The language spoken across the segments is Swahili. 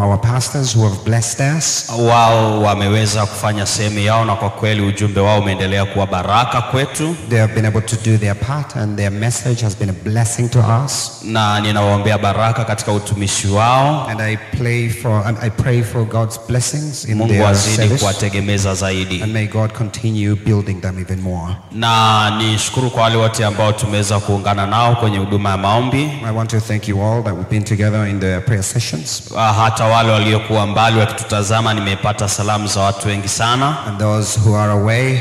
our pastors who have blessed us. Wao wameweza kufanya sehemu yao na kwa kweli ujumbe wao umeendelea kuwa baraka kwetu. They have been able to do their part and their message has been a blessing to us. Na ninawaombea baraka katika utumishi wao. And I pray for God's blessings in their service. Mungu azidi kuwategemeza zaidi. And may God continue building them even more. Na nishukuru kwa wale wote ambao tumeweza kuungana nao kwenye huduma ya maombi. I want to thank you all that we've been together in the prayer sessions. Hata wale waliokuwa mbali wakitutazama nimepata salamu za watu wengi sana. And those who are away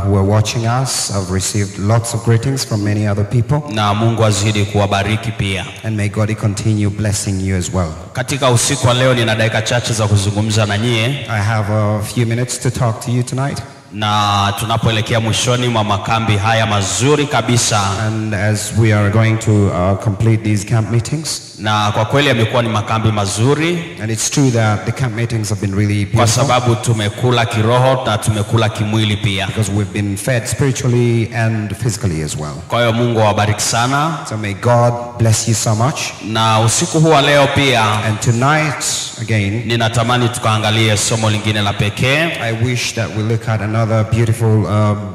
who are watching us, I've received lots of greetings from many other people. Na Mungu azidi kuwabariki pia. And may God continue blessing you as well. Katika usiku wa leo nina dakika chache za kuzungumza na nyie. I have a few minutes to talk to you tonight. Na tunapoelekea mwishoni mwa makambi haya mazuri kabisa. And as we are going to complete these camp meetings. Na kwa kweli yamekuwa ni makambi mazuri. And it's true that the camp meetings have been really beautiful. Kwa sababu tumekula kiroho na tumekula kimwili pia. Because we've been fed spiritually and physically as well. Kwa hiyo Mungu awabariki sana. So may God bless you so much. Na usiku huu wa leo pia. And tonight again. Ninatamani tukaangalie somo lingine la pekee. I wish that we look at another beautiful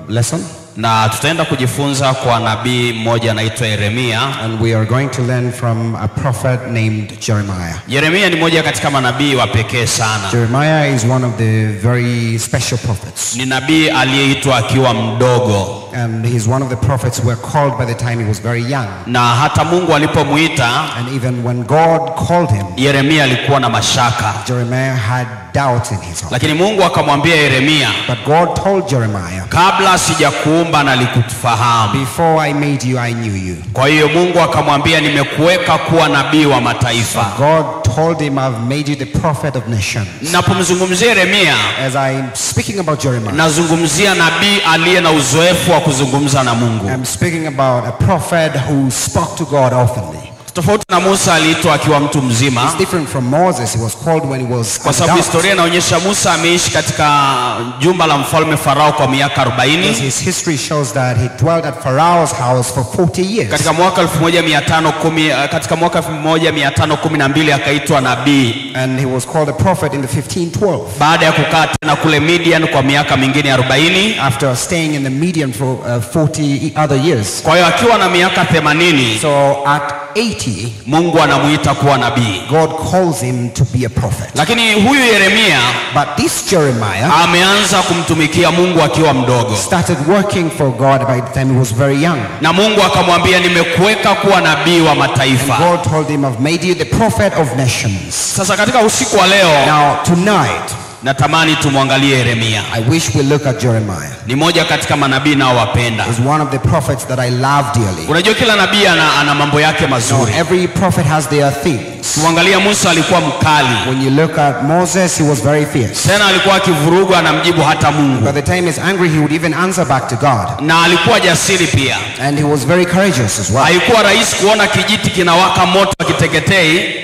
lesson. Na tutaenda kujifunza kwa nabii mmoja anaitwa Yeremia. And we are going to learn from a prophet named Jeremiah. Yeremia ni mmoja katika manabii wa pekee sana. Jeremiah is one of the very special prophets. Ni nabii aliyeitwa akiwa mdogo. And he's one of the prophets who were called by the time he was very young. Na hata Mungu alipomuita, and even when God called him, Yeremia alikuwa na mashaka. Jeremiah had doubt in his heart. Lakini Mungu akamwambia Yeremia, but God told Jeremiah, kabla sijakuumba nalikufahamu. Before I made you, I knew you. Kwa hiyo Mungu akamwambia nimekuweka kuwa nabii wa mataifa. So God told him, I've made you the prophet of nations. Napomzungumzia Yeremia, as I'm speaking about Jeremiah, nazungumzia nabii aliye na uzoefu wa kuzungumza na Mungu. I'm speaking about a prophet who spoke to God oftenly. Tofauti na Musa aliitwa akiwa mtu mzima. It's different from Moses. He was called when he was kwa sababu historia inaonyesha Musa ameishi katika jumba la mfalme Farao kwa miaka 40. His history shows that he dwelt at Pharaoh's house for 40 years. Katika mwaka 1512 akaitwa nabii. And he was called a prophet in the 1512. Baada ya kukaa tena kule Midian kwa miaka mingine 40. After staying in the Midian for 40 other years. Kwa hiyo akiwa na miaka 80. So at 80, Mungu anamuita kuwa nabii. God calls him to be a prophet. Lakini huyu Yeremia, but this Jeremiah, ameanza kumtumikia Mungu akiwa mdogo. Started working for God by the time he was very young. Na Mungu akamwambia nimekuweka kuwa nabii wa mataifa. And God told him, I've made you the prophet of nations. Sasa katika usiku wa leo, now tonight, natamani tumwangalie Yeremia. I wish we look at Jeremiah. Ni moja katika manabii nao wapenda. He's one of the prophets that I love dearly. Unajua kila nabii ana mambo yake mazuri. Every prophet has their things. Tuangalia Musa alikuwa mkali. When you look at Moses, he was very fierce. Tena alikuwa akivuruga anamjibu hata Mungu. By the time he's angry, he would even answer back to God. Na alikuwa jasiri pia. And he was very courageous as well. Haikuwa rahisi kuona kijiti kinawaka moto kiteketei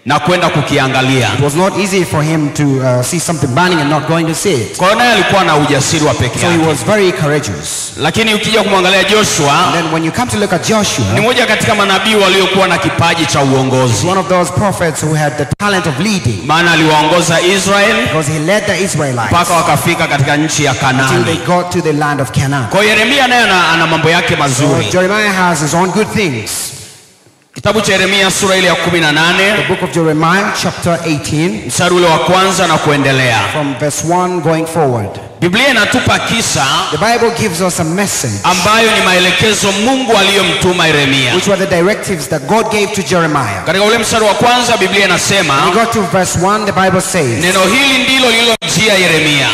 na kwenda kukiangalia. It was not easy for him to see something burning and not going to see it. Kwa hiyo alikuwa na ujasiri wa pekee yake. So he was very courageous. Lakini ukija kumwangalia Joshua, and then when you come to look at Joshua, ni mmoja katika manabii waliokuwa na kipaji cha uongozi. One of those prophets who had the talent of leading. Maana aliwaongoza Israel, because he led the Israelites mpaka wakafika katika nchi ya Kanaani. Until they got to the land of Canaan. Kwa Yeremia naye ana mambo yake mazuri. So Jeremiah has his own good things. Kitabu cha Yeremia sura ile ya 18. The book of Jeremiah chapter 18. Mstari ule wa kwanza na kuendelea. From verse 1 going forward. Biblia inatupa kisa. The Bible gives us a message. Ambayo ni maelekezo Mungu aliyomtuma Yeremia. Which were the directives that God gave to Jeremiah. Katika ule mstari wa kwanza Biblia inasema. When we got to verse 1, the Bible says. Neno hili ndilo lililomjia Yeremia.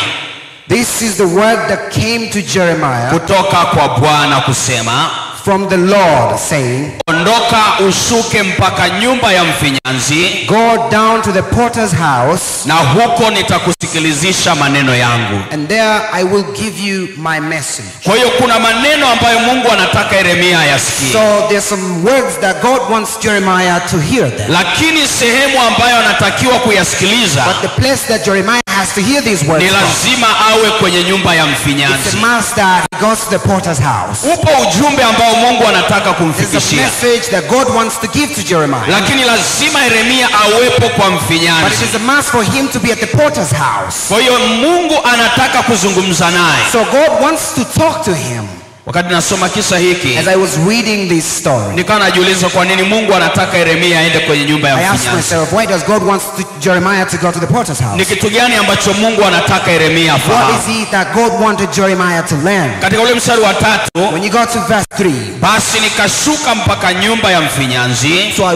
This is the word that came to Jeremiah. Kutoka kwa Bwana kusema. From the Lord saying, ondoka ushuke mpaka nyumba ya mfinyanzi. Go down to the potter's house. Na huko nitakusikilizisha maneno yangu. And there I will give you my message. Kwa hiyo kuna maneno ambayo Mungu anataka Yeremia ayasikie. So there's some words that God wants Jeremiah to hear them. Lakini sehemu ambayo anatakiwa kuyasikiliza. But the place that Jeremiah has to hear these words. Ni lazima awe kwenye nyumba ya mfinyanzi. It's a must that he goes to the potter's house. Upo ujumbe ambao Mungu anataka There's a kumfikishia. message that God wants to give to Jeremiah. Lakini lazima Yeremia awepo kwa But it mfinyanzi. is a must for him to be at the potter's house. Kwa hiyo Mungu anataka kuzungumza naye. So God wants to talk to him. Wakati nasoma kisa hiki, As I was reading this story, nikawa najiuliza kwa nini Mungu anataka Yeremia aende kwenye nyumba ya I asked mfinyanzi. myself, why does God want Jeremiah to go to the potter's house? Ni kitu gani ambacho Mungu anataka Yeremia What afahamu? is it that God wanted Jeremiah to learn? Katika ule mstari wa 3, When you go to verse 3, basi nikashuka mpaka nyumba ya mfinyanzi, so I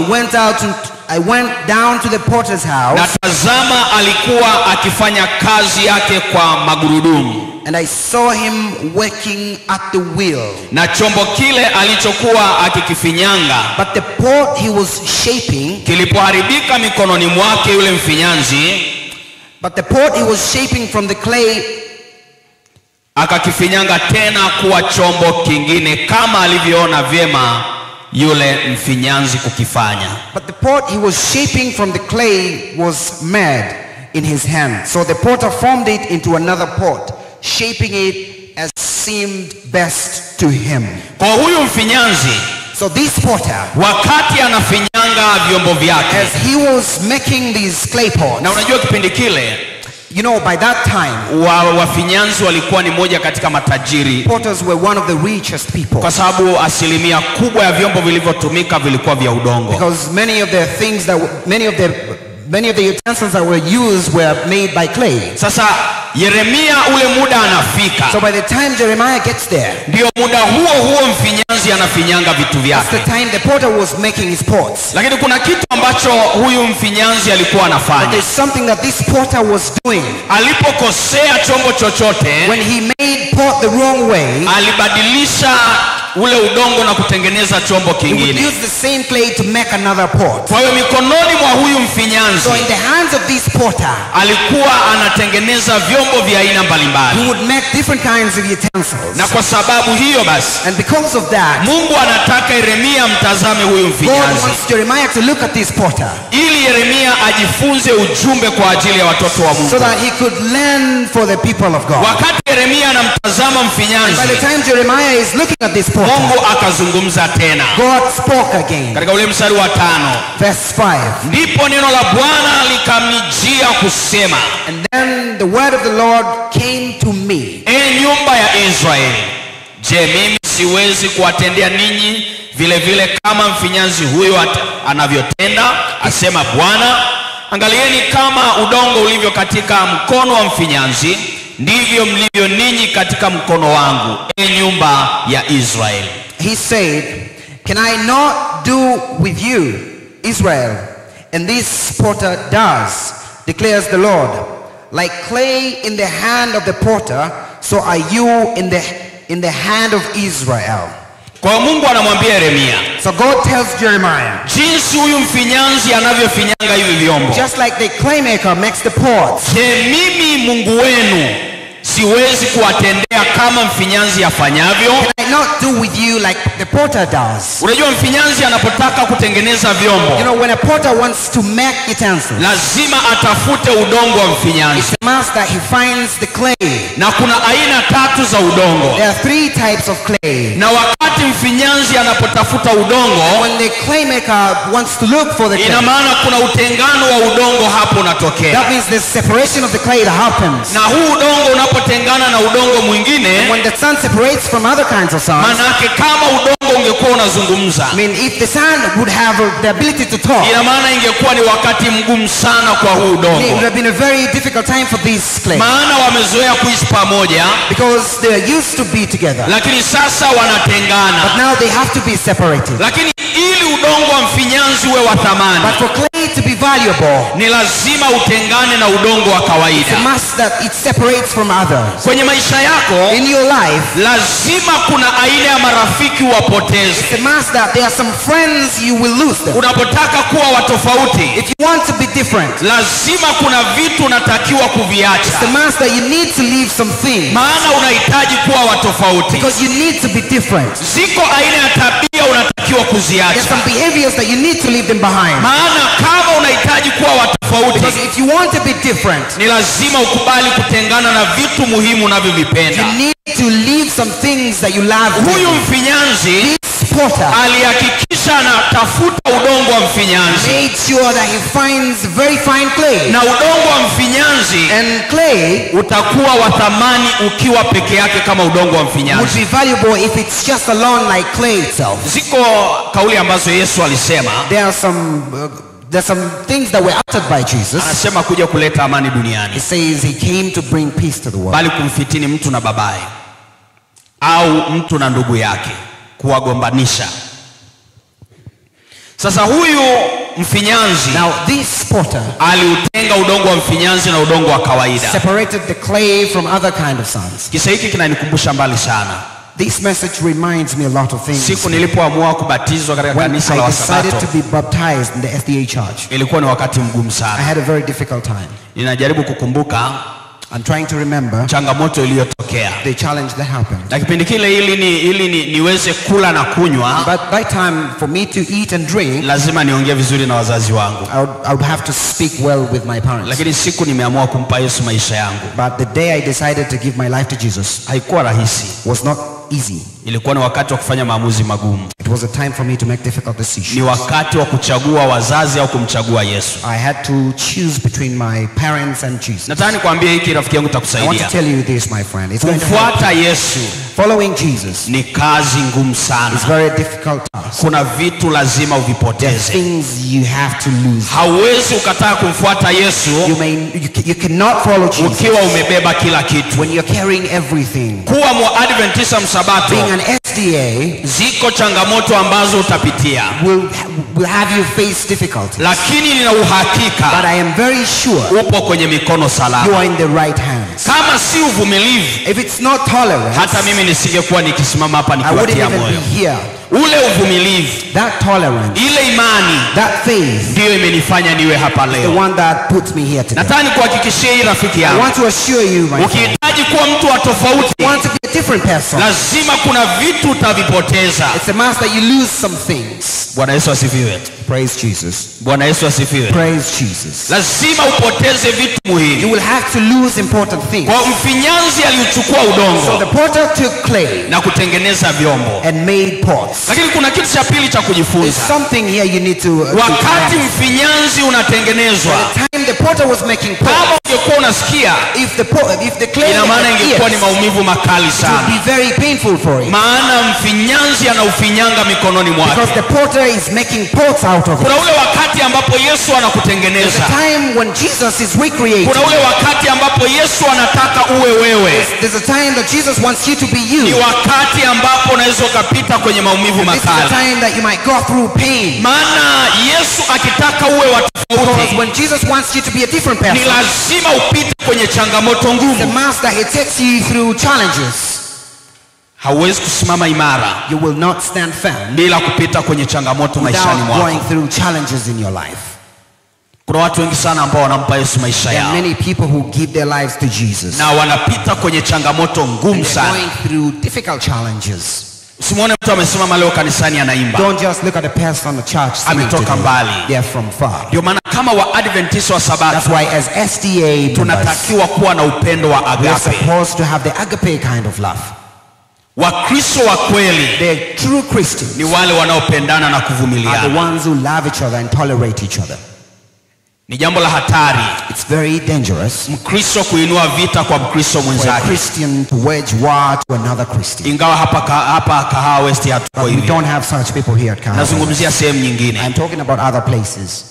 went down to the potter's house, na tazama alikuwa akifanya kazi yake kwa magurudumu, and I saw him working at the wheel. na chombo kile alichokuwa akikifinyanga But the pot he was shaping, kilipoharibika mikononi mwake yule mfinyanzi, from the clay, akakifinyanga tena kuwa chombo kingine kama alivyoona vyema yule mfinyanzi kukifanya. but the pot he was shaping from the clay was made in his hand. So the potter formed it into another pot, shaping it as seemed best to him. Kwa huyu mfinyanzi, So this potter, wakati anafinyanga vyombo vyake, as he was making these clay pots, na unajua kipindi kile you know, by that time, wafinyanzi walikuwa ni moja katika matajiri, potters were one of the richest people, kwa sababu asilimia kubwa ya vyombo vilivyotumika vilikuwa vya udongo. because many of the utensils that were used were made by clay. Sasa Yeremia ule muda anafika, So by the time Jeremiah gets there, ndio muda huo mfinyanzi anafinyanga vitu that's vyake. the time the potter was making his pots. Lakini kuna kitu ambacho huyu mfinyanzi alikuwa But anafanya. there's something that this potter was doing. Alipokosea chombo chochote, When he made pot the wrong way, alibadilisha ule udongo na kutengeneza chombo he would kingine. use the same clay to make another pot. Kwa hiyo mikononi mwa huyu mfinyanzi So in the hands of this potter, alikuwa anatengeneza vyombo vya aina he mbalimbali, would make different kinds of utensils. na kwa sababu hiyo basi And because of that, Mungu anataka Yeremia mtazame huyu God mfinyanzi, wants Jeremiah to look at this potter ili Yeremia ajifunze ujumbe kwa ajili ya watoto wa so Mungu. that he could learn for the people of God. Wakati Yeremia anamtazama By the mfinyanzi, time Jeremiah is looking at this potter, Mungu akazungumza tena. God spoke again. Katika ule mstari wa 5, Verse 5. ndipo neno la Bwana likamnijia kusema, And then the word of the Lord came to me. e nyumba ya Israeli, je, mimi siwezi kuwatendea ninyi vile vile kama mfinyanzi huyo anavyotenda, asema Bwana? Angalieni, kama udongo ulivyo katika mkono wa mfinyanzi, ndivyo mlivyo ninyi katika mkono wangu, e nyumba ya Israeli. He said, can I not do with you, Israel? And this potter does, declares the Lord. Like clay in the hand of the potter, so are you in the hand of Israel. Kwa Mungu anamwambia Yeremia, So God tells Jeremiah, jinsi huyu mfinyanzi anavyofinyanga hivi vyombo, just like the claymaker makes the pots, je, mimi Mungu wenu siwezi kuwatendea kama mfinyanzi afanyavyo? can I not do with you like the potter does? Unajua mfinyanzi anapotaka kutengeneza vyombo, You know, when a potter wants to make utensils, lazima atafute udongo wa mfinyanzi, it's a must that he finds the clay. na kuna aina 3 za udongo. There are 3 types of clay. Na wakati mfinyanzi anapotafuta udongo, When the claymaker wants to look for the ina clay, maana kuna utengano wa udongo hapo unatokea, that means the separation of the clay that happens. na huu udongo unapotengana na udongo mwingine, When the sun separates from other kinds of sand, manake kama udongo ungekuwa unazungumza, I mean, if the sand would have the ability to talk, ina maana ingekuwa ni wakati mgumu sana kwa huu it would udongo, have been a very difficult time for this clay, maana wamezoea kuishi pamoja, because they are used to be together. lakini sasa But wanatengana. now they have to be separated. Lakini ili udongo wa mfinyanzi uwe wa thamani, But for clay to be valuable, ni lazima utengane na udongo wa it's kawaida. a must that it separates from others. Kwenye maisha yako In your life, lazima kuna aina ya marafiki wapoteze. it's a must that there are some friends you will lose them. Unapotaka kuwa wa tofauti, If you want to be different, lazima kuna vitu unatakiwa kuviacha, it's a must that you need to leave some things, maana unahitaji kuwa wa tofauti. because you need to be different. Ziko aina ya tabia unatakiwa unatakiwa kuziacha. There's some behaviors that you need to leave them behind. Maana kama unahitaji kuwa tofauti, because if you want to be different, ni lazima ukubali kutengana na vitu muhimu unavyovipenda. You need to leave some things that you love. Huyu mfinyanzi alihakikisha anatafuta udongo wa mfinyanzi. Made sure that he finds very fine clay. Na udongo wa mfinyanzi and clay utakuwa wa thamani ukiwa peke yake kama udongo wa mfinyanzi. Would be valuable if it's just alone like clay itself. Ziko kauli ambazo Yesu alisema. There's some things that were uttered by Jesus. Anasema kuja kuleta amani duniani. He says he came to bring peace to the world. Bali kumfitini mtu na babaye au mtu na ndugu yake, kuwagombanisha. Sasa huyu mfinyanzi, now this potter, aliutenga udongo wa mfinyanzi na udongo wa kawaida. Separated the clay from other kind of sands. Kisa hiki kinanikumbusha mbali sana. This message reminds me a lot of things. Siku nilipoamua kubatizwa katika kanisa la Wasabato, I decided to be baptized in the SDA church. Ilikuwa ni wakati mgumu sana. I had a very difficult time. Ninajaribu kukumbuka, I'm trying to remember changamoto iliyotokea, the challenge that happened. Na kipindi kile ili niweze kula na kunywa, but by time for me to eat and drink, lazima niongee vizuri na wazazi wangu. I would have to speak well with my parents. Lakini siku nimeamua kumpa Yesu maisha yangu. But the day I decided to give my life to Jesus, haikuwa rahisi. Was not easy. Ilikuwa ni wakati wa kufanya maamuzi magumu. It was a time for me to make difficult decisions. Ni wakati wa kuchagua wazazi au kumchagua Yesu. I had to choose between my parents and Jesus. Nataka nikwambie hiki rafiki yangu takusaidia. I want to tell you this, my friend. It's going to kufuata Yesu, following Jesus, ni kazi ngumu sana. It's very difficult task. Kuna vitu lazima uvipoteze. Things you have to lose. Hauwezi ukataa kumfuata Yesu, you cannot follow Jesus ukiwa umebeba kila kitu. when you're carrying everything. Kuwa Mwadventista msabato, being an SDA, ziko changamoto ambazo utapitia. Will have you face difficulties. Lakini nina uhakika, but I am very sure, upo kwenye mikono salama. You are in the right hands. Kama si uvumilivu, if it's not tolerance, hata mimi nisingekuwa nikisimama hapa nikiwatia moyo. Ule uvumilivu, that tolerance, ile imani, that faith, ndio imenifanya niwe hapa leo. The one that puts me here today. Nataka nikuhakikishie hii rafiki yangu, I want to assure you, my friend, ukihitaji kuwa mtu wa tofauti, want to be a different person, lazima kuna vitu utavipoteza. It's a must that you lose some things. Bwana Yesu asifiwe. Praise Jesus. Bwana Yesu asifiwe. Praise Jesus. Lazima upoteze vitu muhimu. You will have to lose important things. Kwa mfinyanzi aliuchukua udongo, so the potter took clay na kutengeneza vyombo and made pots. Lakini kuna kitu cha pili cha kujifunza. There's something here you need to wakati mfinyanzi unatengenezwa, the time the potter was making pots, kama ungekuwa unasikia, if the clay, ina maana ingekuwa ni maumivu makali sana. It would be very painful for it. Maana mfinyanzi anaufinyanga mikononi mwake. Because the potter is making pots out of it. Kuna ule wakati ambapo Yesu anakutengeneza. There's a time when Jesus is recreating. Kuna ule wakati ambapo Yesu anataka uwe wewe. There's a time that Jesus wants you to be you. Ni wakati ambapo unaweza ukapita kwenye maumivu makali. This is a time that you might go through pain. Maana Yesu akitaka uwe wa tofauti, because when Jesus wants you to be a different person, ni lazima upite kwenye changamoto ngumu. The must that he takes you through challenges. Hauwezi kusimama imara, you will not stand firm, bila kupita kwenye changamoto maishani mwako. going through challenges in your life. Kuna watu wengi sana ambao wanampa Yesu maisha yao. There are many people who give their lives to Jesus. Na wanapita kwenye changamoto ngumu sana. Going through difficult challenges. Usimuone mtu amesimama leo kanisani anaimba. Don't just look at the person at the church. Ametoka mbali. They are from far. Ndio maana kama Waadventista wa Sabato, that's why as SDA tunatakiwa kuwa na upendo wa agape. We are supposed to have the agape kind of love. Wakristo wa kweli, the true Christians, ni wale wanaopendana na kuvumiliana. Are the ones who love each other and tolerate each other. Ni jambo la hatari. It's very dangerous. Mkristo kuinua vita kwa Mkristo mwenzake. For a Christian to wage war to another Christian. Ingawa hapa Kahawa West hatuko hivi. We don't have such people here at Kahawa. Nazungumzia sehemu nyingine. I'm talking about other places.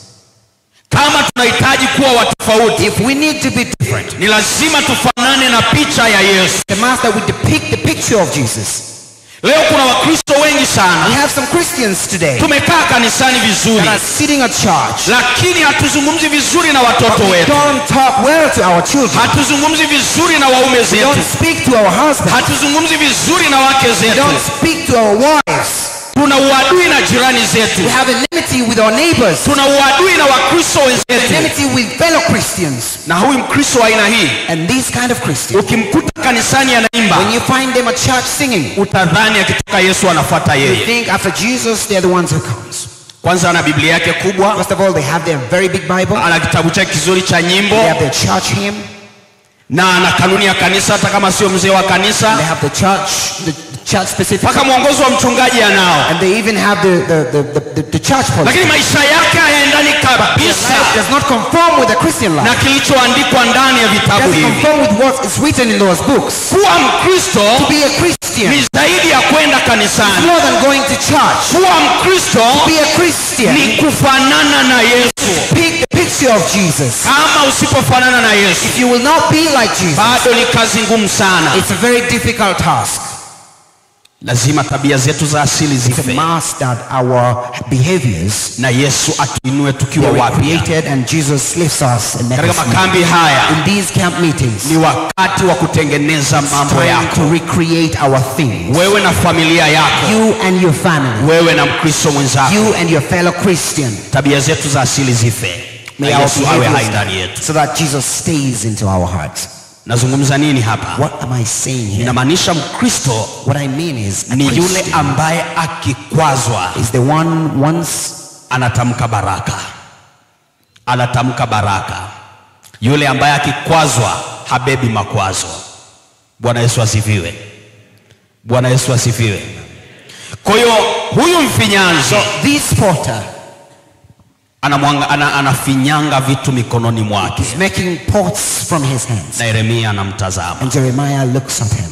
Kama tunahitaji kuwa wa tofauti, if we need to be different, ni lazima tufanane na picha ya Yesu. The master would depict the picture of Jesus. Leo kuna Wakristo wengi sana. We have some Christians today. Tumekaa kanisani vizuri. That are sitting at church. Lakini hatuzungumzi vizuri na watoto wetu. We don't talk well to our children. Hatuzungumzi vizuri na waume zetu. We don't speak to our husbands. Hatuzungumzi vizuri na wake zetu. We don't speak to our wives. Tuna uadui na jirani zetu. We have enmity with our neighbors. Tuna uadui na Wakristo wenzetu. Enmity with fellow Christians. Na huyu Mkristo wa aina hii, And these kind of Christians, ukimkuta kanisani anaimba, when you find them at church singing, utadhani akitoka Yesu anafuata you yeye. think after Jesus they're the ones who comes. Kwanza ana Biblia yake kubwa. First of all, they have their very big Bible. Ana kitabu chake kizuri cha nyimbo. They have their church hymn. Na ana kanuni ya kanisa hata kama sio mzee wa kanisa. They have the church specific. Paka mwongozo wa mchungaji anao. And they even have the church policy. Lakini maisha yake hayaendani kabisa. It does not conform with the Christian life. Na kilichoandikwa ndani ya vitabu hivi. It doesn't conform with what is written in those books. Kuwa Mkristo, to be a Christian, ni zaidi ya kwenda kanisani. More than going to church. Kuwa Mkristo, to be a Christian, ni kufanana na Yesu. Pick the picture of Jesus. Kama usipofanana na Yesu, if you will not be like Jesus, bado ni kazi ngumu sana. It's a very difficult task. Lazima tabia zetu za asili zife. To mask that our behaviors, na Yesu atuinue tukiwa wapya. Created and Jesus lifts us and makes us. Katika makambi haya, in these camp meetings, ni wakati wa kutengeneza mambo yako. To recreate our things. Wewe na familia yako. You and your family. Wewe na Mkristo mwenzako. You and your fellow Christian. Tabia zetu za asili zife. May our behaviors, so that Jesus stays into our hearts. Nazungumza nini hapa? What am I saying here? Inamaanisha Mkristo, what I mean is, ni yule ambaye akikwazwa, is the one once anatamka baraka. Anatamka baraka. Yule ambaye akikwazwa habebi makwazo. Bwana Yesu asifiwe. Bwana Yesu asifiwe. Kwa hiyo huyu mfinyanzi, so this potter, anafinyanga vitu mikononi mwake. He's making pots from his hands. Na Yeremia anamtazama. And Jeremiah looks at him.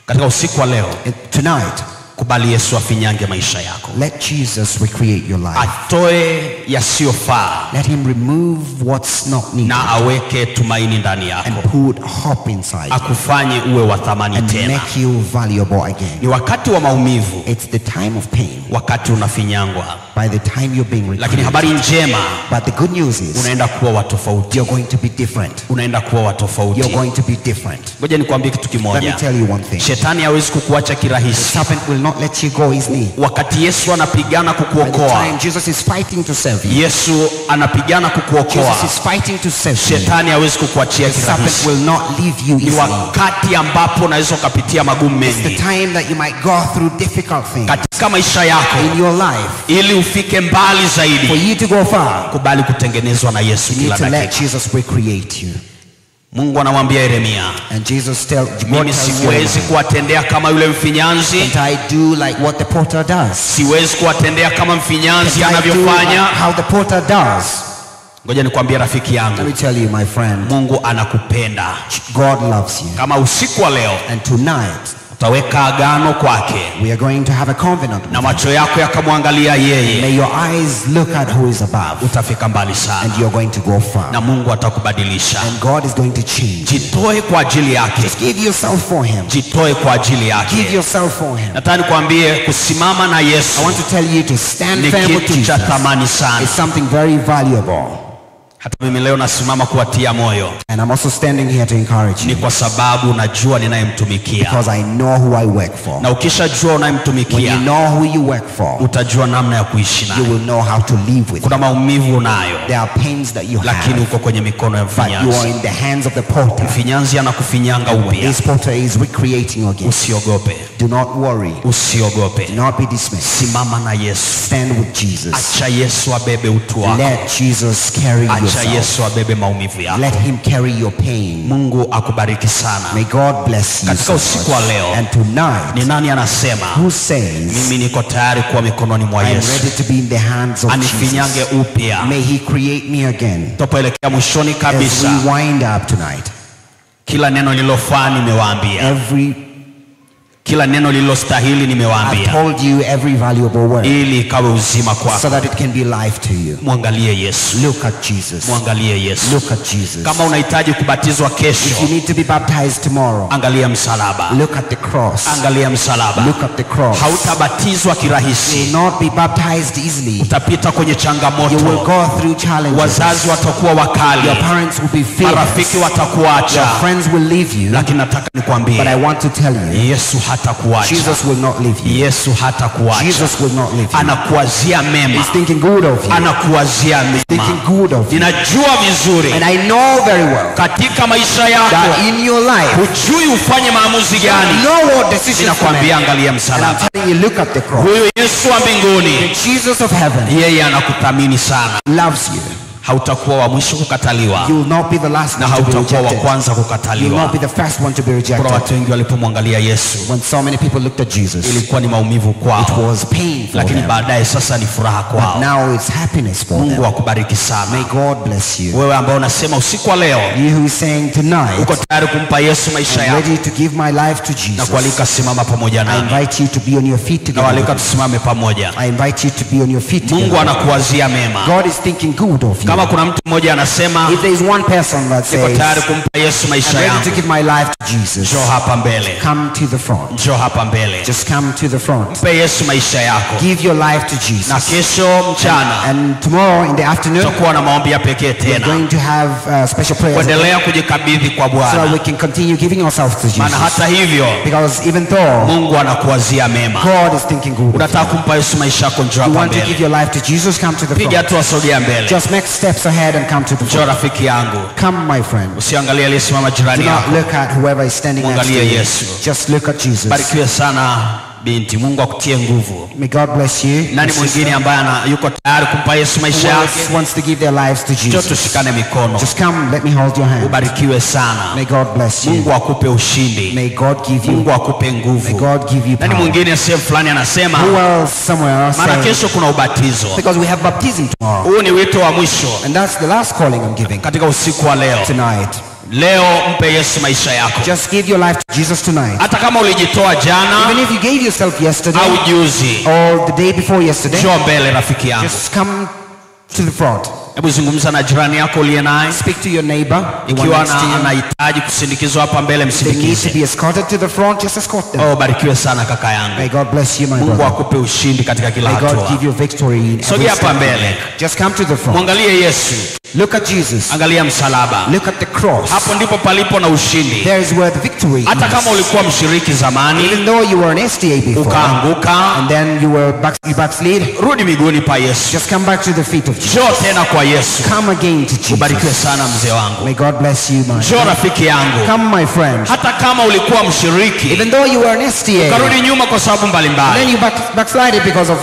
Katika usiku wa leo, tonight, kubali Yesu afinyange maisha yako. Let Jesus recreate your life. Atoe yasiyofaa. Let him remove what's not needed. Na aweke tumaini ndani yako. And put hope inside. Akufanye uwe wa thamani tena. And make you valuable again. Ni wakati wa maumivu. It's the time of pain. Wakati unafinyangwa. By the time you're being recreated. Lakini habari njema, but the good news is, unaenda kuwa wa tofauti. You're going to be different. Unaenda kuwa wa tofauti. You're going to be different. Ngoja nikwambie kitu kimoja. Let me tell you one thing. Shetani hawezi kukuacha kirahisi. The serpent will not let you go easily. Wakati Yesu anapigana kukuokoa. By the time Jesus is fighting to save you. Yesu anapigana kukuokoa. Jesus is fighting to save you. Shetani hawezi kukuachia kirahisi. The serpent will not leave you easily. Ni wakati ambapo unaweza kupitia magumu mengi. It's the time that you might go through difficult things. Katika maisha yako. In your life. Ili ufike mbali zaidi. For you to go far. Kubali kutengenezwa na Yesu kila dakika. You need to let Jesus recreate you. Mungu anamwambia Yeremia, and Jesus tells mimi siwezi kuwatendea kama yule mfinyanzi. And I do like what the potter does. Siwezi kuwatendea kama mfinyanzi anavyofanya. How the potter does. Ngoja nikwambie rafiki yangu. Let me tell you my friend. Mungu anakupenda. God loves you. Kama usiku wa leo. And tonight. Utaweka agano kwake. We are going to have a covenant. Na macho yako yakamwangalia yeye. May your eyes look at who is above. Utafika mbali sana. And you're going to go far. Na Mungu atakubadilisha. And God is going to change. Jitoe kwa ajili yake. Just give yourself for him. Jitoe kwa ajili yake. Give yourself for him. Nataka nikwambie kusimama na Yesu. I want to tell you to stand firm with Jesus. Ni kitu cha thamani sana. It's something very valuable. Hata mimi leo nasimama kuwatia moyo. And I'm also standing here to encourage you. Ni kwa sababu najua ninayemtumikia. Because I know who I work for. Na ukishajua unayemtumikia, when you know who you work for, utajua namna ya kuishi naye. You will know how to live with. Kuna maumivu unayo. There are pains that you have. Lakini uko kwenye mikono ya mfinyanzi. But you are in the hands of the potter. Mfinyanzi anakufinyanga upya. This potter is recreating again. Usiogope. Do not worry. Usiogope. Do not be dismissed. Simama na Yesu. Stand with Jesus. Acha Yesu abebe utu wako. Let Jesus carry yourself. Acha Yesu abebe maumivu yako. Let him carry your pain. Mungu akubariki sana. May God bless you. Katika usiku wa leo. And tonight. Ni nani anasema? Who says? Mimi niko tayari kuwa mikononi mwa Yesu. I'm ready to be in the hands of Jesus. Anifinyange upya. May he create me again. Tupoelekea mwishoni kabisa. As we wind up tonight. Kila neno lilofaa nimewaambia. Kila neno lilostahili nimewaambia. I told you every valuable word. Ili ikawe uzima kwako. So that it can be life to you. Mwangalie Yesu. Look at Jesus. Mwangalie Yesu. Look at Jesus. Kama unahitaji kubatizwa kesho. If you need to be baptized tomorrow. Angalia msalaba. Look at the cross. Angalia msalaba. Look at the cross. Hautabatizwa kirahisi. You will not be baptized easily. Utapita kwenye changamoto. You will go through challenges. Wazazi watakuwa wakali. Your parents will be fierce. Marafiki watakuacha. Your friends will leave you. Lakini nataka nikwambie. But I want to tell you. Yesu hatakuacha. Jesus will not leave you. Yesu hatakuacha. Jesus will not leave you. Anakuwazia mema. He's thinking good of you. Anakuwazia mema. Thinking good of you. Ninajua vizuri. And I know very well katika maisha yako that in your life hujui ufanye maamuzi gani. You know what decisions to make. Ninakwambia angalia msalaba. And I'm telling you, look at the cross. Huyu Yesu wa mbinguni, Jesus of heaven, yeye anakuthamini sana. Loves you. Hautakuwa wa mwisho kukataliwa. You will not be the last na one to be rejected. hautakuwa wa kwanza kukataliwa. You will not be the first one to be rejected. Kwa watu wengi walipomwangalia Yesu, when so many people looked at Jesus, ilikuwa ni maumivu kwao. It was painful. Lakini baadaye sasa ni furaha kwao. But now it's happiness for them. Mungu akubariki sana. May God bless you. Wewe ambao unasema usiku wa leo, you who is saying tonight, uko tayari kumpa Yesu maisha yako, ready to give my life to Jesus. Na kualika simama pamoja nami. I invite you to be on your feet together. Na kualika tusimame pamoja. I invite you to be on your feet together. Mungu anakuwazia mema. God is thinking good of you. Kama kuna mtu mmoja anasema, if there is one person that says, niko tayari kumpa Yesu maisha yangu, I'm ready to give my life to Jesus, njoo hapa mbele. Come to the front. Njoo hapa mbele. Just come to the front. Mpe Yesu maisha yako. Give your life to Jesus. Na kesho mchana, and tomorrow in the afternoon, tutakuwa na maombi ya pekee tena. We're going to have special prayers. Kuendelea kujikabidhi kwa Bwana. So we can continue giving ourselves to Jesus. Maana hata hivyo, because even though Mungu anakuwazia mema, God is thinking good. Unataka kumpa Yesu maisha yako, njoo hapa mbele. You want to give your life to Jesus, come to the front. Piga hatua, sogea mbele. Just make steps ahead and come to the front. Njoo rafiki yangu. Come my friend. Usiangalie aliyesimama jirani yako. Do not look at whoever is standing next to you. Yesu. Just look at Jesus. Barikiwe sana binti. Mungu akutie nguvu. May God bless you. Nani mwingine ambaye yuko tayari kumpa Yesu maisha yake? Wants to give their lives to Jesus. Njoo tushikane mikono. Just come, let me hold your hand. Ubarikiwe sana. May God bless you. Mungu akupe ushindi. May God give you. Mungu akupe nguvu. May God give you power. Nani mwingine sehemu fulani anasema, who else somewhere else mara kesho kuna ubatizo. Because we have baptism tomorrow. Huu ni wito wa mwisho. And that's the last calling I'm giving. Katika usiku wa leo. Tonight. Leo mpe Yesu maisha yako. Just give your life to Jesus tonight. Hata kama ulijitoa jana, even if you gave yourself yesterday, au juzi, or the day before yesterday, njoo mbele rafiki yangu. Just come to the front. Hebu zungumza na jirani yako uliye naye. Speak to your neighbor. Ikiwa anahitaji kusindikizwa hapa mbele, msindikize. They need to be escorted to the front, just escort them. Oh, barikiwe sana kaka yangu. May God bless you, my brother. Mungu akupe ushindi katika kila hatua. May God give you victory in every step. Sogea hapa mbele. Just come to the front. Mwangalie Yesu. Look at Jesus. Angalia msalaba. Look at the cross. Hapo ndipo palipo na ushindi. There is where the victory is. Hata kama ulikuwa mshiriki zamani, even though you were an STA before, ukaanguka, and then you backslid, rudi miguuni pa Yesu. Just come back to the feet of Jesus. Njoo tena kwa Yesu. Come again to Jesus. Ubarikiwe sana mzee wangu. May God bless you, my Njoo rafiki yangu. Come my friend. Hata kama ulikuwa mshiriki, even though you were an STA, ukarudi nyuma kwa sababu mbalimbali, then you backslided because of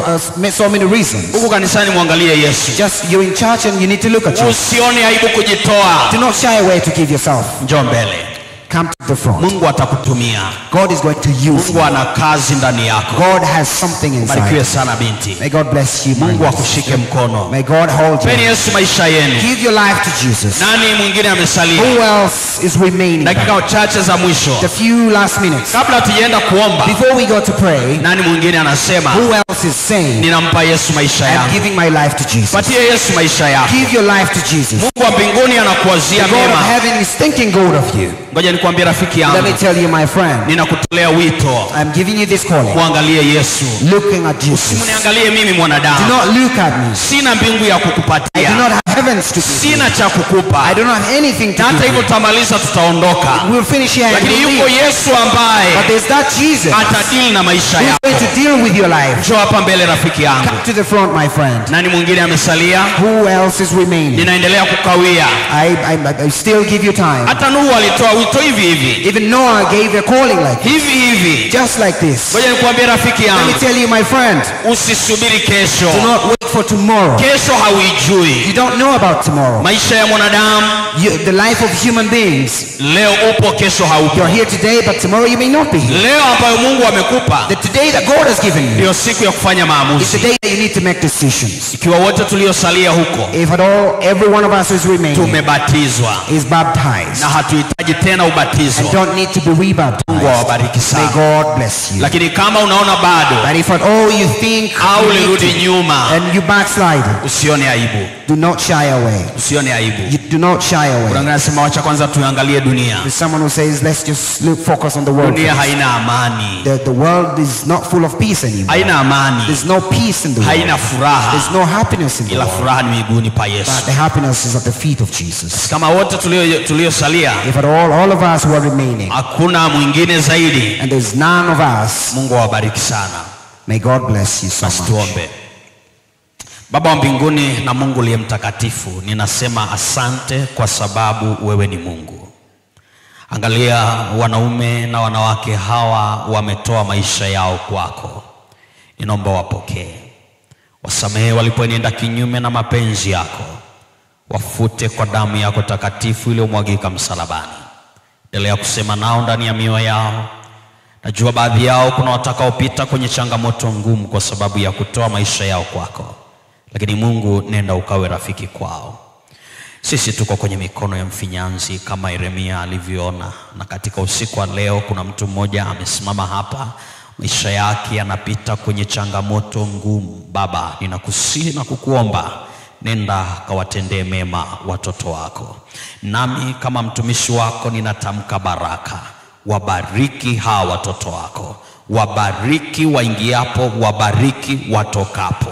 so many reasons. Huko kanisani muangalie Yesu. Just you're in church and you need to look at Jesus. Usione aibu kujitoa. Do not shy away to give yourself. Njoo mbele. Come to the front. Mungu atakutumia. God is going to use you. Mungu ana kazi ndani yako. God has something inside. Barikiwe sana binti. May God bless you. Mungu akushike mkono. May God hold you. Peni Yesu maisha yenu. Give your life to Jesus. Nani mwingine amesalia? Who else is remaining? Dakika chache za mwisho. The few last minutes. Kabla tujaenda kuomba. Before we go to pray. Nani mwingine anasema? Who else is saying? Ninampa Yesu maisha yangu. I'm giving my life to Jesus. Patie Yesu maisha yako. Give your life to Jesus. Mungu wa mbinguni anakuwazia mema. The God of heaven is thinking good of you. Ngoja nikwambie rafiki yangu. Let me tell you, my friend. Ninakutolea wito. I'm giving you this calling. Muangalie Yesu. Looking at Jesus. Usimniangalie mimi mwanadamu. Do not look at me. Sina mbingu ya kukupatia. I do not have heavens to give. Sina cha kukupa. I do not have anything to give. Hata hivyo tutamaliza, tutaondoka. We'll finish here. Lakini yuko Yesu ambaye but there's that Jesus. Atadili na maisha yako. Who's going to deal with your life. Njoo hapa mbele rafiki yangu. Come to the front, my friend. Nani mwingine amesalia? Who else is remaining? Ninaendelea kukawia. I still give you time. Hata Nuhu alitoa wito hivi hivi. Even Noah gave a calling like hivi hivi. Just like this. Ngoja nikwambie rafiki yangu. Let me tell you, my friend. Usisubiri kesho. Do not wait for tomorrow. Kesho hauijui. You don't know about tomorrow. Maisha ya mwanadamu. The life of human beings. Leo upo, kesho haupo. You're here today, but tomorrow you may not be here. Leo ambayo Mungu amekupa. The today that God has given you. Ndio siku ya kufanya maamuzi. It's the day that you need to make decisions. Ikiwa wote tuliosalia huko. If at all every one of us is remaining. Tumebatizwa. Is baptized. Na hatuhitaji tena ubatizo. And don't need to be rebaptized. Mungu awabariki sana. May God bless you. Lakini kama unaona bado. But if at all you think au ulirudi nyuma. And you backslide, usione aibu. do not shy away. Usione aibu. You do not shy away. Kuna anasema wacha kwanza tuangalie dunia. There's someone who says, let's just focus on the world. Dunia haina amani. The world is not full of peace anymore. Haina amani. There's no peace in the world. Haina furaha. There's no happiness in the ila world. furaha ni miguuni pa Yesu. But the happiness is at the feet of Jesus. Kama wote tuliosalia, If at all of us who are remaining, hakuna mwingine zaidi, and there's none of us, Mungu awabariki sana. may God bless you so much. Tuombe. Baba wa mbinguni na Mungu aliye mtakatifu, ninasema asante kwa sababu wewe ni Mungu. Angalia wanaume na wanawake hawa wametoa maisha yao kwako. Ninaomba wapokee. Wasamehe walipoenda kinyume na mapenzi yako. Wafute kwa damu yako takatifu iliyomwagika msalabani. Endelea kusema nao ndani ya mioyo yao. Najua baadhi yao kuna watakaopita kwenye changamoto ngumu kwa sababu ya kutoa maisha yao kwako. Lakini Mungu, nenda ukawe rafiki kwao. Sisi tuko kwenye mikono ya mfinyanzi kama Yeremia alivyoona, na katika usiku wa leo kuna mtu mmoja amesimama hapa, maisha yake yanapita kwenye changamoto ngumu. Baba, ninakusihi na kukuomba, nenda kawatendee mema watoto wako. Nami kama mtumishi wako ninatamka baraka. Wabariki hawa watoto wako. Wabariki waingiapo, wabariki watokapo.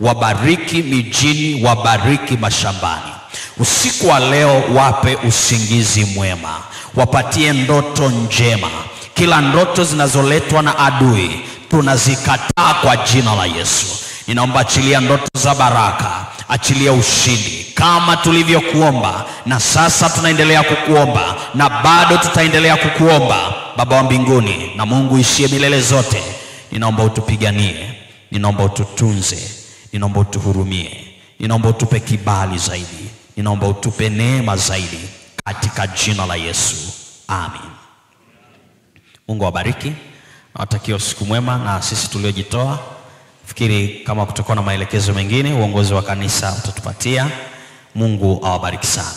Wabariki mijini, wabariki mashambani. Usiku wa leo wape usingizi mwema. Wapatie ndoto njema. Kila ndoto zinazoletwa na adui tunazikataa kwa jina la Yesu. Ninaomba achilia ndoto za baraka, achilia ushindi kama tulivyokuomba, na sasa tunaendelea kukuomba na bado tutaendelea kukuomba. Baba wa mbinguni na Mungu ishie milele zote, ninaomba utupiganie, ninaomba ututunze, ninaomba utuhurumie, ninaomba utupe kibali zaidi, ninaomba utupe neema zaidi katika jina la Yesu. Amen. Mungu awabariki. Nawatakia usiku mwema, na sisi tuliojitoa, fikiri kama kutakuwa na maelekezo mengine uongozi wa kanisa utatupatia. Mungu awabariki sana.